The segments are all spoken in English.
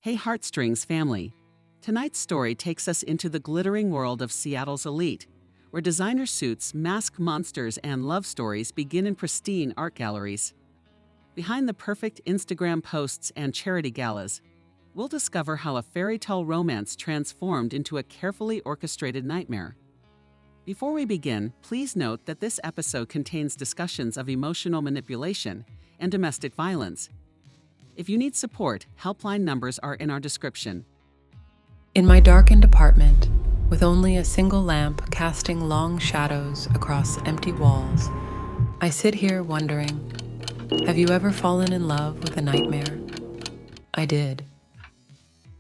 Hey Heartstrings family! Tonight's story takes us into the glittering world of Seattle's elite, where designer suits, masked monsters, and love stories begin in pristine art galleries. Behind the perfect Instagram posts and charity galas, we'll discover how a fairy tale romance transformed into a carefully orchestrated nightmare. Before we begin, please note that this episode contains discussions of emotional manipulation and domestic violence. If you need support, helpline numbers are in our description. In my darkened apartment, with only a single lamp casting long shadows across empty walls, I sit here wondering, have you ever fallen in love with a nightmare? I did.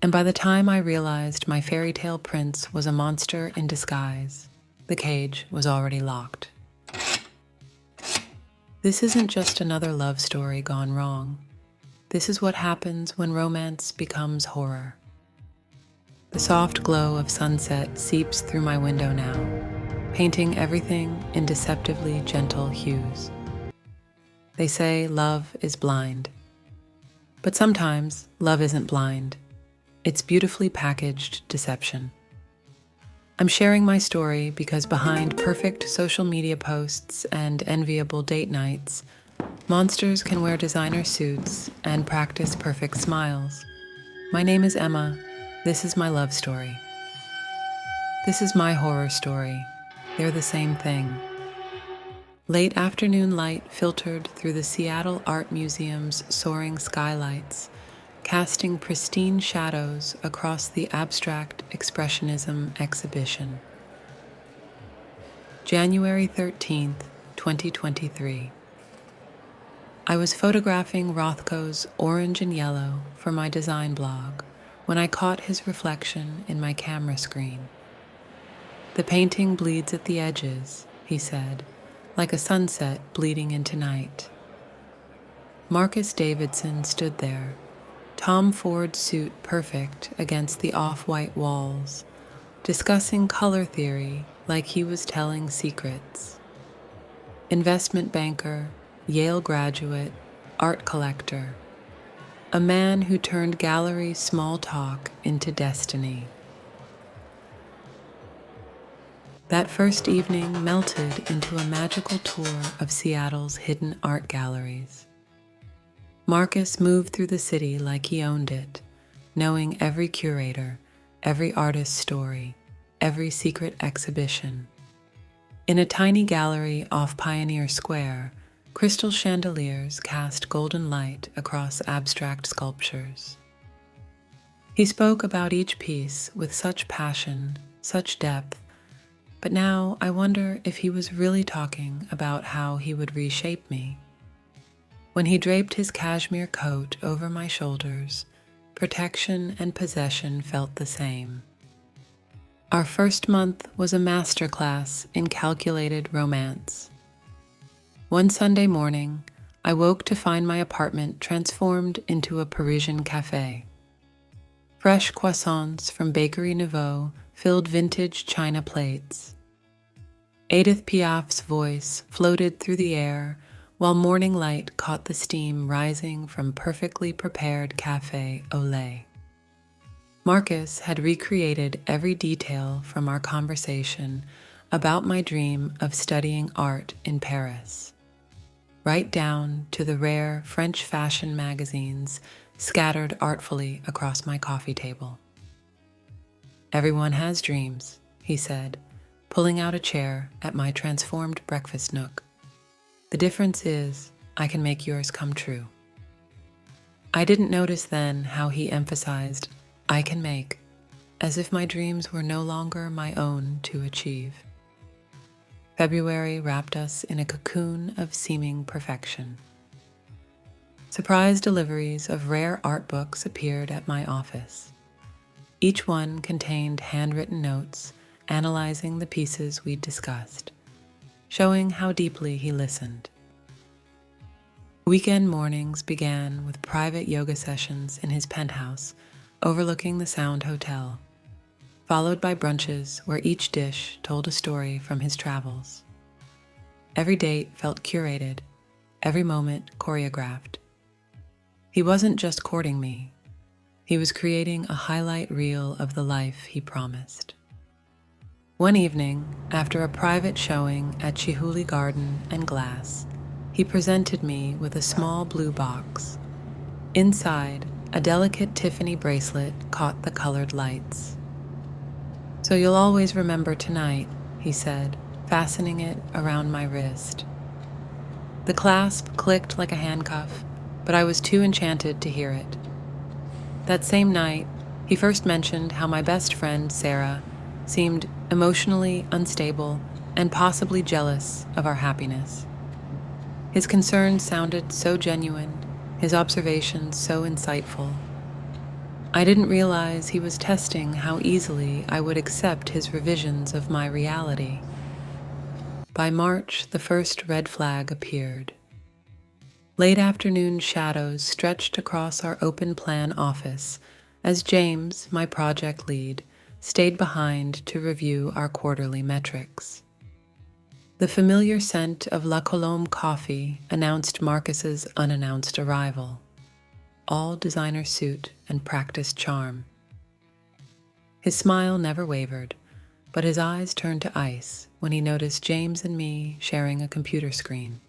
And by the time I realized my fairy tale prince was a monster in disguise, the cage was already locked. This isn't just another love story gone wrong. This is what happens when romance becomes horror. The soft glow of sunset seeps through my window now, painting everything in deceptively gentle hues. They say love is blind. But sometimes love isn't blind. It's beautifully packaged deception. I'm sharing my story because behind perfect social media posts and enviable date nights, monsters can wear designer suits and practice perfect smiles. My name is Emma. This is my love story. This is my horror story. They're the same thing. Late afternoon light filtered through the Seattle Art Museum's soaring skylights, casting pristine shadows across the abstract expressionism exhibition. January 13th, 2023. I was photographing Rothko's Orange and Yellow for my design blog when I caught his reflection in my camera screen. "The painting bleeds at the edges," he said, "like a sunset bleeding into night." Marcus Davidson stood there, Tom Ford suit perfect against the off-white walls, discussing color theory like he was telling secrets. Investment banker, Yale graduate, art collector, a man who turned gallery small talk into destiny. That first evening melted into a magical tour of Seattle's hidden art galleries. Marcus moved through the city like he owned it, knowing every curator, every artist's story, every secret exhibition. In a tiny gallery off Pioneer Square, crystal chandeliers cast golden light across abstract sculptures. He spoke about each piece with such passion, such depth, but now I wonder if he was really talking about how he would reshape me. When he draped his cashmere coat over my shoulders, protection and possession felt the same. Our first month was a masterclass in calculated romance. One Sunday morning, I woke to find my apartment transformed into a Parisian cafe. Fresh croissants from Bakery Nouveau filled vintage china plates. Edith Piaf's voice floated through the air while morning light caught the steam rising from perfectly prepared café au lait. Marcus had recreated every detail from our conversation about my dream of studying art in Paris, right down to the rare French fashion magazines scattered artfully across my coffee table. "Everyone has dreams," he said, pulling out a chair at my transformed breakfast nook. "The difference is, I can make yours come true." I didn't notice then how he emphasized, "I can make," as if my dreams were no longer my own to achieve. February wrapped us in a cocoon of seeming perfection. Surprise deliveries of rare art books appeared at my office. Each one contained handwritten notes analyzing the pieces we'd discussed, showing how deeply he listened. Weekend mornings began with private yoga sessions in his penthouse overlooking the Sound Hotel, followed by brunches where each dish told a story from his travels. Every date felt curated, every moment choreographed. He wasn't just courting me. He was creating a highlight reel of the life he promised. One evening, after a private showing at Chihuly Garden and Glass, he presented me with a small blue box. Inside, a delicate Tiffany bracelet caught the colored lights. "So you'll always remember tonight," he said, fastening it around my wrist. The clasp clicked like a handcuff, but I was too enchanted to hear it. That same night, he first mentioned how my best friend, Sarah, seemed emotionally unstable and possibly jealous of our happiness. His concerns sounded so genuine, his observations so insightful. I didn't realize he was testing how easily I would accept his revisions of my reality. By March, the first red flag appeared. Late afternoon shadows stretched across our open plan office as James, my project lead, stayed behind to review our quarterly metrics. The familiar scent of La Colombe coffee announced Marcus's unannounced arrival, all designer suit and practiced charm. His smile never wavered, but his eyes turned to ice when he noticed James and me sharing a computer screen.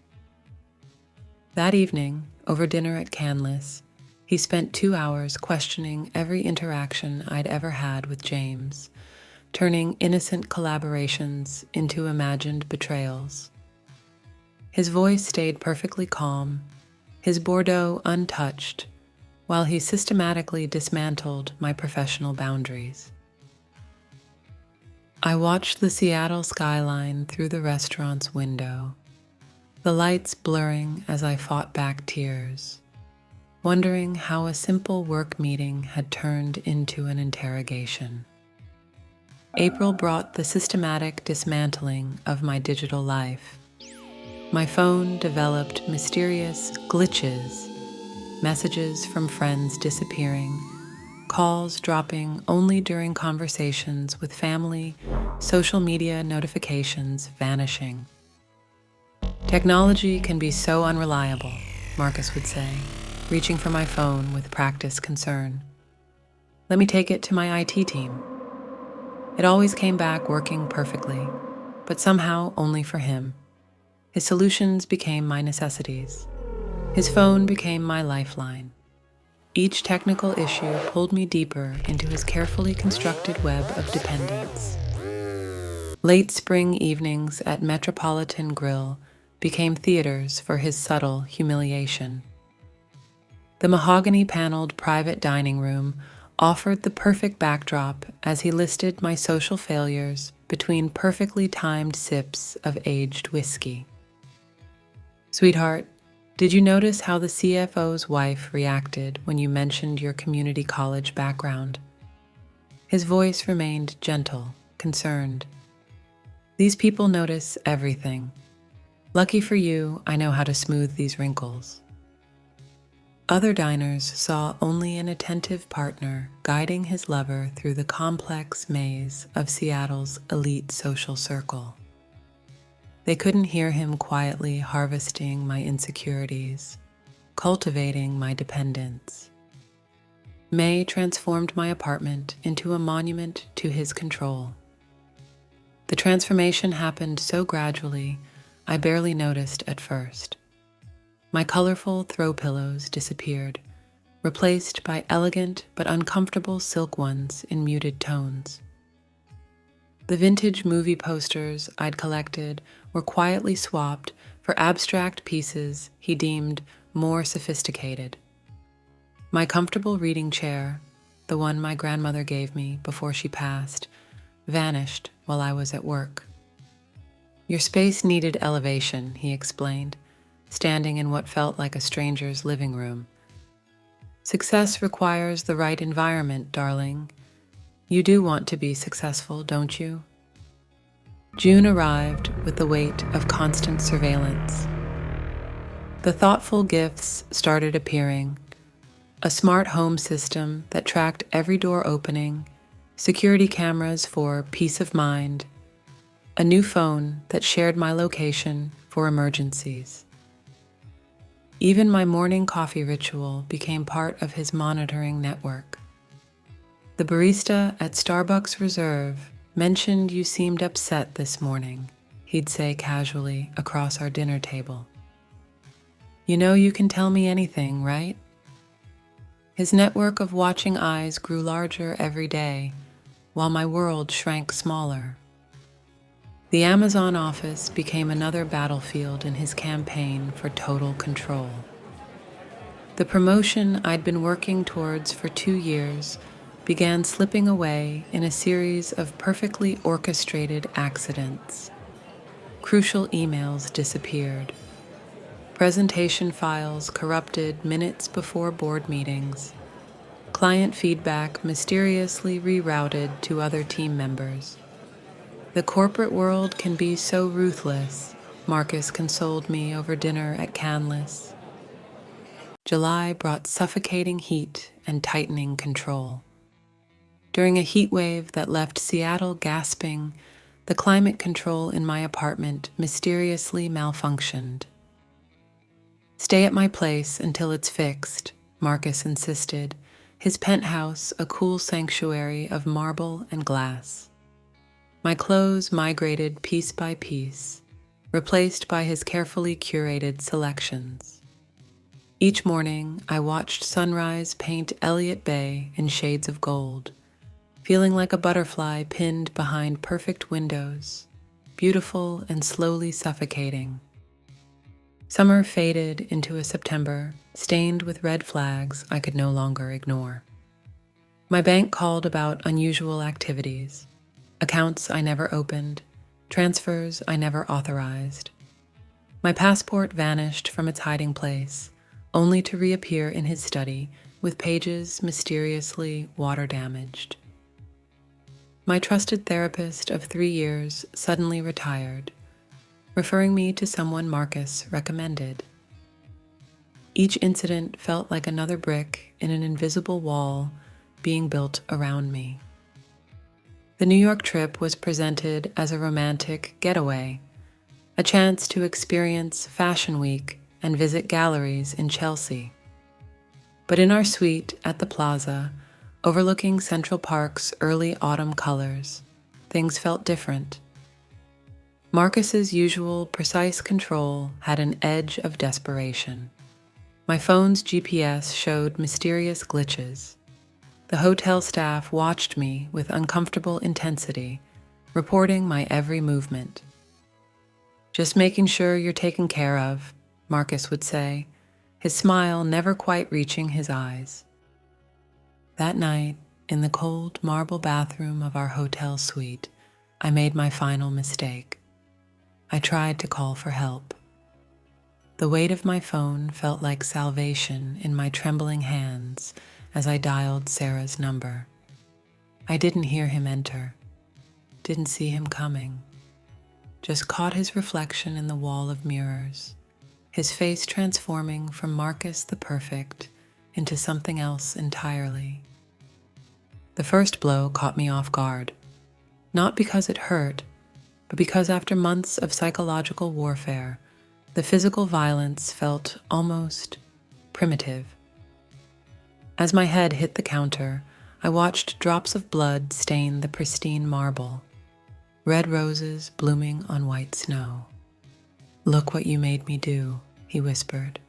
That evening, over dinner at Canlis, he spent 2 hours questioning every interaction I'd ever had with James, turning innocent collaborations into imagined betrayals. His voice stayed perfectly calm, his Bordeaux untouched, while he systematically dismantled my professional boundaries. I watched the Seattle skyline through the restaurant's window, the lights blurring as I fought back tears, wondering how a simple work meeting had turned into an interrogation. April brought the systematic dismantling of my digital life. My phone developed mysterious glitches, messages from friends disappearing, calls dropping only during conversations with family, social media notifications vanishing. "Technology can be so unreliable," Marcus would say, reaching for my phone with practiced concern. "Let me take it to my IT team." It always came back working perfectly, but somehow only for him. His solutions became my necessities. His phone became my lifeline. Each technical issue pulled me deeper into his carefully constructed web of dependence. Late spring evenings at Metropolitan Grill became theaters for his subtle humiliation. The mahogany-paneled private dining room offered the perfect backdrop as he listed my social failures between perfectly timed sips of aged whiskey. "Sweetheart, did you notice how the CFO's wife reacted when you mentioned your community college background?" His voice remained gentle, concerned. "These people notice everything. Lucky for you, I know how to smooth these wrinkles." Other diners saw only an attentive partner guiding his lover through the complex maze of Seattle's elite social circle. They couldn't hear him quietly harvesting my insecurities, cultivating my dependence. May transformed my apartment into a monument to his control. The transformation happened so gradually, I barely noticed at first. My colorful throw pillows disappeared, replaced by elegant but uncomfortable silk ones in muted tones. The vintage movie posters I'd collected were quietly swapped for abstract pieces he deemed more sophisticated. My comfortable reading chair, the one my grandmother gave me before she passed, vanished while I was at work. "Your space needed elevation," he explained, standing in what felt like a stranger's living room. "Success requires the right environment, darling. You do want to be successful, don't you?" June arrived with the weight of constant surveillance. The thoughtful gifts started appearing. A smart home system that tracked every door opening, security cameras for peace of mind, a new phone that shared my location for emergencies. Even my morning coffee ritual became part of his monitoring network. The barista at Starbucks Reserve mentioned you seemed upset this morning, he'd say casually across our dinner table. You know you can tell me anything, right? His network of watching eyes grew larger every day, while my world shrank smaller. The Amazon office became another battlefield in his campaign for total control. The promotion I'd been working towards for 2 years began slipping away in a series of perfectly orchestrated accidents. Crucial emails disappeared. Presentation files corrupted minutes before board meetings. Client feedback mysteriously rerouted to other team members. The corporate world can be so ruthless, Marcus consoled me over dinner at Canlis. July brought suffocating heat and tightening control. During a heat wave that left Seattle gasping, the climate control in my apartment mysteriously malfunctioned. Stay at my place until it's fixed, Marcus insisted, his penthouse a cool sanctuary of marble and glass. My clothes migrated piece by piece, replaced by his carefully curated selections. Each morning, I watched sunrise paint Elliott Bay in shades of gold, feeling like a butterfly pinned behind perfect windows, beautiful and slowly suffocating. Summer faded into a September stained with red flags I could no longer ignore. My bank called about unusual activities, accounts I never opened, transfers I never authorized. My passport vanished from its hiding place, only to reappear in his study with pages mysteriously water-damaged. My trusted therapist of 3 years suddenly retired, referring me to someone Marcus recommended. Each incident felt like another brick in an invisible wall being built around me. The New York trip was presented as a romantic getaway, a chance to experience Fashion Week and visit galleries in Chelsea. But in our suite at the Plaza, overlooking Central Park's early autumn colors, things felt different. Marcus's usual precise control had an edge of desperation. My phone's GPS showed mysterious glitches. The hotel staff watched me with uncomfortable intensity, reporting my every movement. "Just making sure you're taken care of," Marcus would say, his smile never quite reaching his eyes. That night, in the cold marble bathroom of our hotel suite, I made my final mistake. I tried to call for help. The weight of my phone felt like salvation in my trembling hands as I dialed Sarah's number. I didn't hear him enter, didn't see him coming, just caught his reflection in the wall of mirrors, his face transforming from Marcus the Perfect into something else entirely. The first blow caught me off guard, not because it hurt, but because after months of psychological warfare, the physical violence felt almost primitive. As my head hit the counter, I watched drops of blood stain the pristine marble, red roses blooming on white snow. "Look what you made me do," he whispered,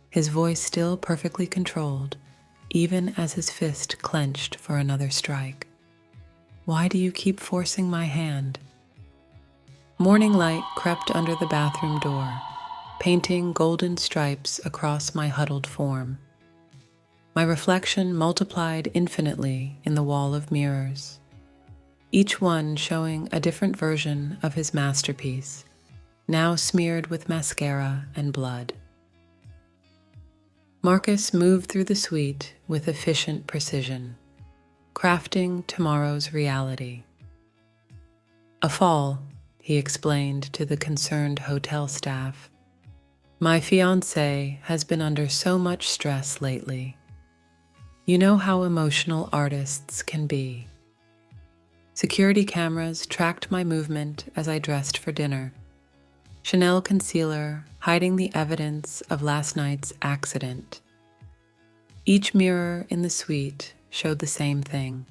his voice still perfectly controlled, even as his fist clenched for another strike. "Why do you keep forcing my hand?" Morning light crept under the bathroom door, painting golden stripes across my huddled form. My reflection multiplied infinitely in the wall of mirrors, each one showing a different version of his masterpiece, now smeared with mascara and blood. Marcus moved through the suite with efficient precision, crafting tomorrow's reality. "A fall," he explained to the concerned hotel staff. "My fiancé has been under so much stress lately. You know how emotional artists can be." Security cameras tracked my movement as I dressed for dinner. Chanel concealer hiding the evidence of last night's accident. Each mirror in the suite showed the same thing,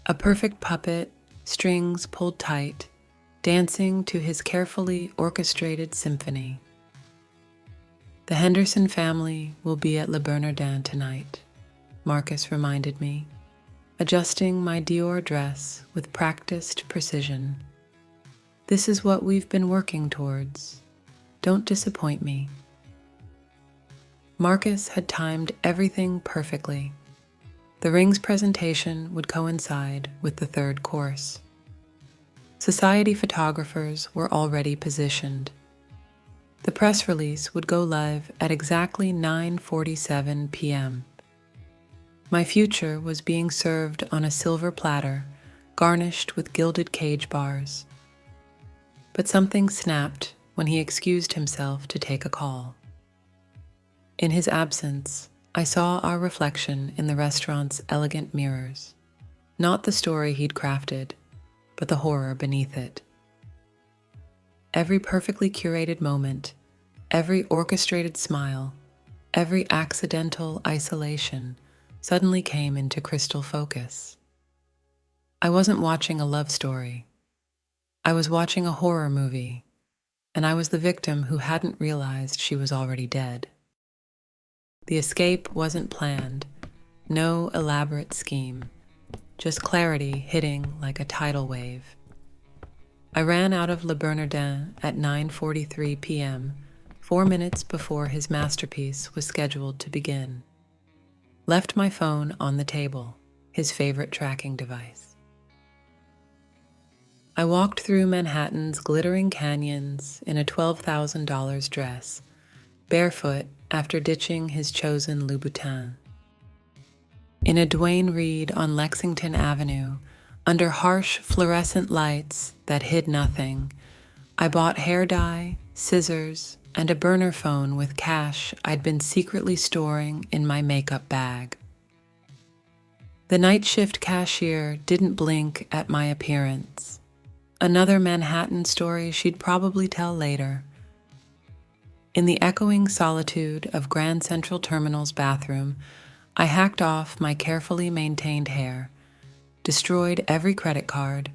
A perfect puppet, strings pulled tight, dancing to his carefully orchestrated symphony. The Henderson family will be at Le Bernardin tonight, Marcus reminded me, adjusting my Dior dress with practiced precision. This is what we've been working towards. Don't disappoint me. Marcus had timed everything perfectly. The ring's presentation would coincide with the third course. Society photographers were already positioned. The press release would go live at exactly 9:47 p.m. My future was being served on a silver platter, garnished with gilded cage bars. But something snapped when he excused himself to take a call. In his absence, I saw our reflection in the restaurant's elegant mirrors, not the story he'd crafted, but the horror beneath it. Every perfectly curated moment, every orchestrated smile, every accidental isolation suddenly came into crystal focus. I wasn't watching a love story. I was watching a horror movie, and I was the victim who hadn't realized she was already dead. The escape wasn't planned, no elaborate scheme, just clarity hitting like a tidal wave. I ran out of Le Bernardin at 9:43 p.m., 4 minutes before his masterpiece was scheduled to begin. Left my phone on the table, his favorite tracking device. I walked through Manhattan's glittering canyons in a $12,000 dress, barefoot after ditching his chosen Louboutin. In a Duane Reade on Lexington Avenue, under harsh fluorescent lights that hid nothing, I bought hair dye, scissors, and a burner phone with cash I'd been secretly storing in my makeup bag. The night shift cashier didn't blink at my appearance. Another Manhattan story she'd probably tell later. In the echoing solitude of Grand Central Terminal's bathroom, I hacked off my carefully maintained hair, destroyed every credit card,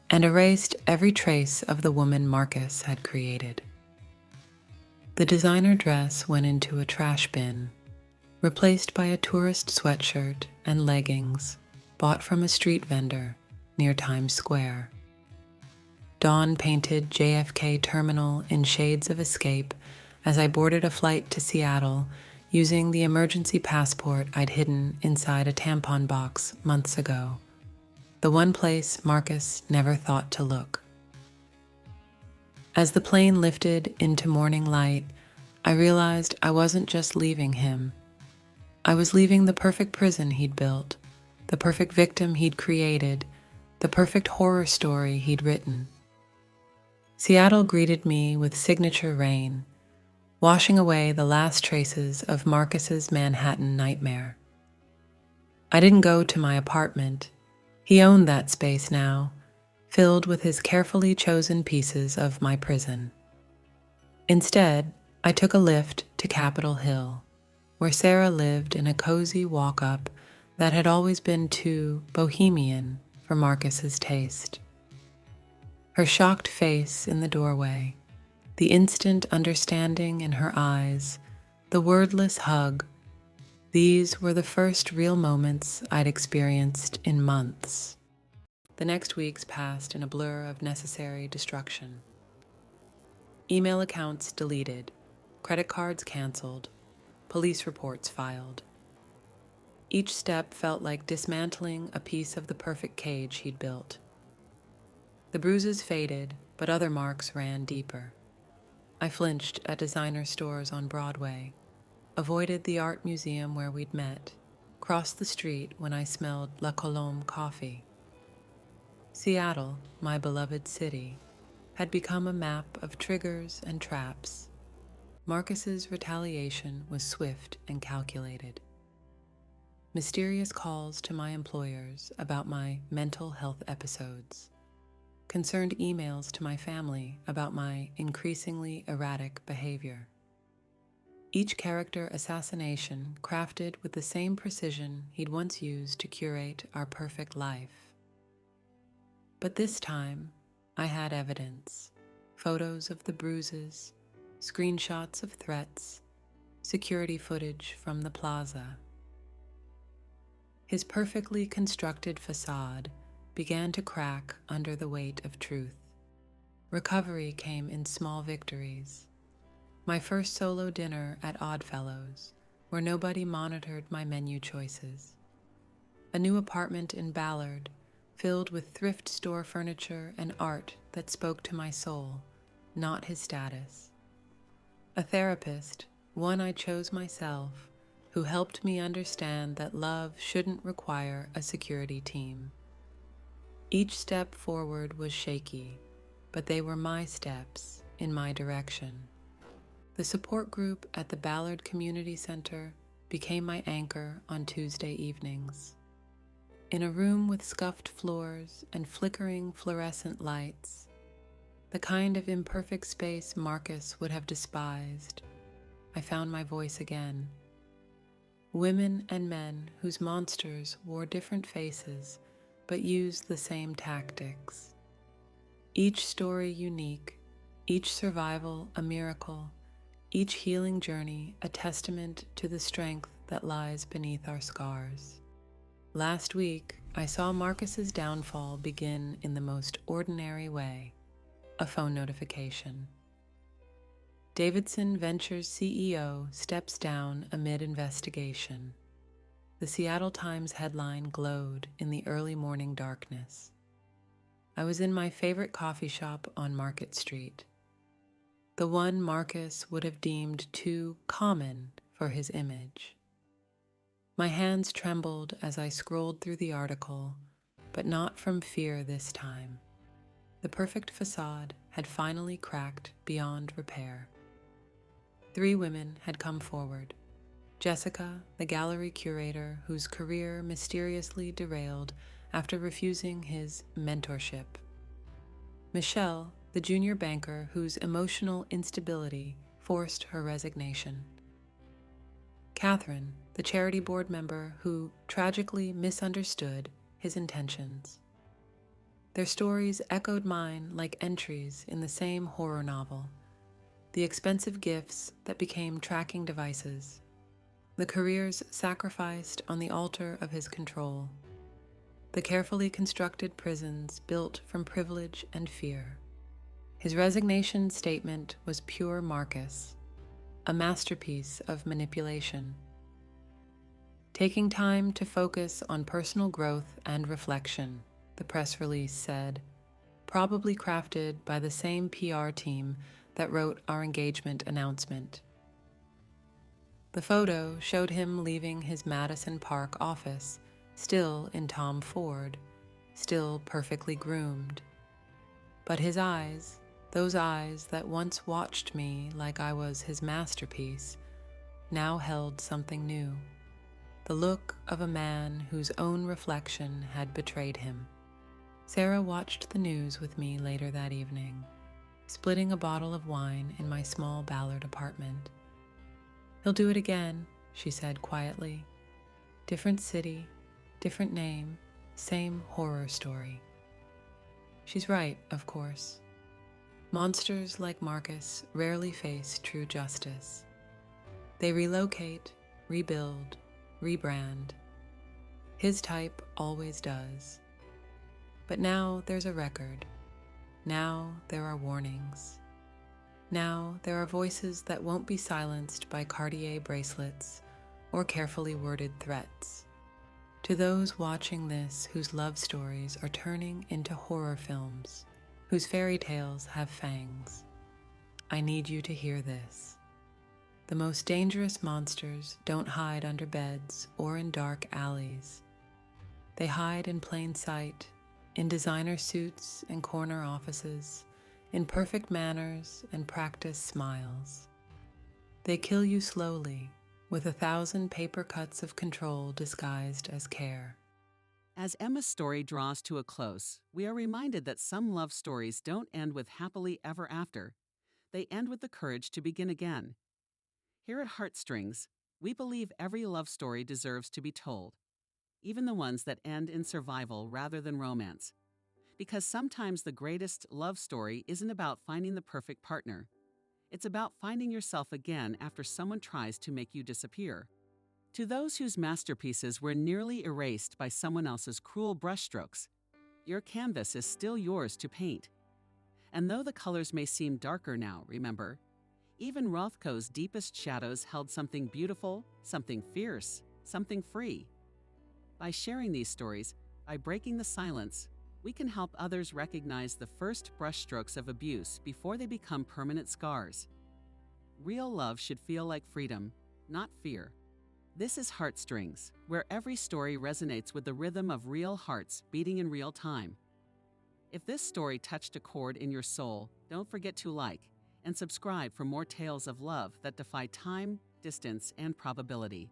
and erased every trace of the woman Marcus had created. The designer dress went into a trash bin, replaced by a tourist sweatshirt and leggings bought from a street vendor near Times Square. Dawn painted JFK Terminal in shades of escape as I boarded a flight to Seattle using the emergency passport I'd hidden inside a tampon box months ago, the one place Marcus never thought to look. As the plane lifted into morning light, I realized I wasn't just leaving him. I was leaving the perfect prison he'd built, the perfect victim he'd created, the perfect horror story he'd written. Seattle greeted me with signature rain, washing away the last traces of Marcus's Manhattan nightmare. I didn't go to my apartment. He owned that space now, filled with his carefully chosen pieces of my prison. Instead, I took a lift to Capitol Hill, where Sarah lived in a cozy walk-up that had always been too bohemian for Marcus's taste. Her shocked face in the doorway, the instant understanding in her eyes, the wordless hug, these were the first real moments I'd experienced in months. The next weeks passed in a blur of necessary destruction. Email accounts deleted, credit cards canceled, police reports filed. Each step felt like dismantling a piece of the perfect cage he'd built. The bruises faded, but other marks ran deeper. I flinched at designer stores on Broadway, avoided the art museum where we'd met, crossed the street when I smelled La Colombe coffee. Seattle, my beloved city, had become a map of triggers and traps. Marcus's retaliation was swift and calculated. Mysterious calls to my employers about my mental health episodes. Concerned emails to my family about my increasingly erratic behavior. Each character assassination crafted with the same precision he'd once used to curate our perfect life. But this time, I had evidence. Photos of the bruises, screenshots of threats, security footage from the plaza. His perfectly constructed facade began to crack under the weight of truth. Recovery came in small victories. My first solo dinner at Oddfellows, where nobody monitored my menu choices. A new apartment in Ballard, filled with thrift store furniture and art that spoke to my soul, not his status. A therapist, one I chose myself, who helped me understand that love shouldn't require a security team. Each step forward was shaky, but they were my steps in my direction. The support group at the Ballard Community Center became my anchor on Tuesday evenings. In a room with scuffed floors and flickering fluorescent lights, the kind of imperfect space Marcus would have despised, I found my voice again. Women and men whose monsters wore different faces but used the same tactics. Each story unique, each survival a miracle, each healing journey a testament to the strength that lies beneath our scars. Last week, I saw Marcus's downfall begin in the most ordinary way, a phone notification. Davidson Ventures CEO steps down amid investigation. The Seattle Times headline glowed in the early morning darkness. I was in my favorite coffee shop on Market Street, the one Marcus would have deemed too common for his image. My hands trembled as I scrolled through the article, but not from fear this time. The perfect facade had finally cracked beyond repair. 3 women had come forward. Jessica, the gallery curator whose career mysteriously derailed after refusing his mentorship. Michelle, the junior banker whose emotional instability forced her resignation. Catherine, the charity board member who tragically misunderstood his intentions. Their stories echoed mine like entries in the same horror novel. The expensive gifts that became tracking devices, the careers sacrificed on the altar of his control, the carefully constructed prisons built from privilege and fear. His resignation statement was pure Marcus, a masterpiece of manipulation. Taking time to focus on personal growth and reflection, the press release said, probably crafted by the same PR team that wrote our engagement announcement. The photo showed him leaving his Madison Park office, still in Tom Ford, still perfectly groomed. But his eyes, those eyes that once watched me like I was his masterpiece, now held something new. The look of a man whose own reflection had betrayed him. Sarah watched the news with me later that evening, splitting a bottle of wine in my small Ballard apartment. "He'll do it again," she said quietly. "Different city, different name, same horror story." She's right, of course. Monsters like Marcus rarely face true justice. They relocate, rebuild, rebrand. His type always does. But now there's a record. Now there are warnings. Now there are voices that won't be silenced by Cartier bracelets or carefully worded threats. To those watching this whose love stories are turning into horror films, whose fairy tales have fangs, I need you to hear this. The most dangerous monsters don't hide under beds or in dark alleys. They hide in plain sight, in designer suits and corner offices, in perfect manners and practiced smiles. They kill you slowly, with 1,000 paper cuts of control disguised as care. As Emma's story draws to a close, we are reminded that some love stories don't end with happily ever after. They end with the courage to begin again. Here at Heartstrings, we believe every love story deserves to be told, even the ones that end in survival rather than romance. Because sometimes the greatest love story isn't about finding the perfect partner. It's about finding yourself again after someone tries to make you disappear. To those whose masterpieces were nearly erased by someone else's cruel brushstrokes, your canvas is still yours to paint. And though the colors may seem darker now, remember, even Rothko's deepest shadows held something beautiful, something fierce, something free. By sharing these stories, by breaking the silence, we can help others recognize the first brushstrokes of abuse before they become permanent scars. Real love should feel like freedom, not fear. This is Heartstrings, where every story resonates with the rhythm of real hearts beating in real time. If this story touched a chord in your soul, don't forget to like and subscribe for more tales of love that defy time, distance, and probability.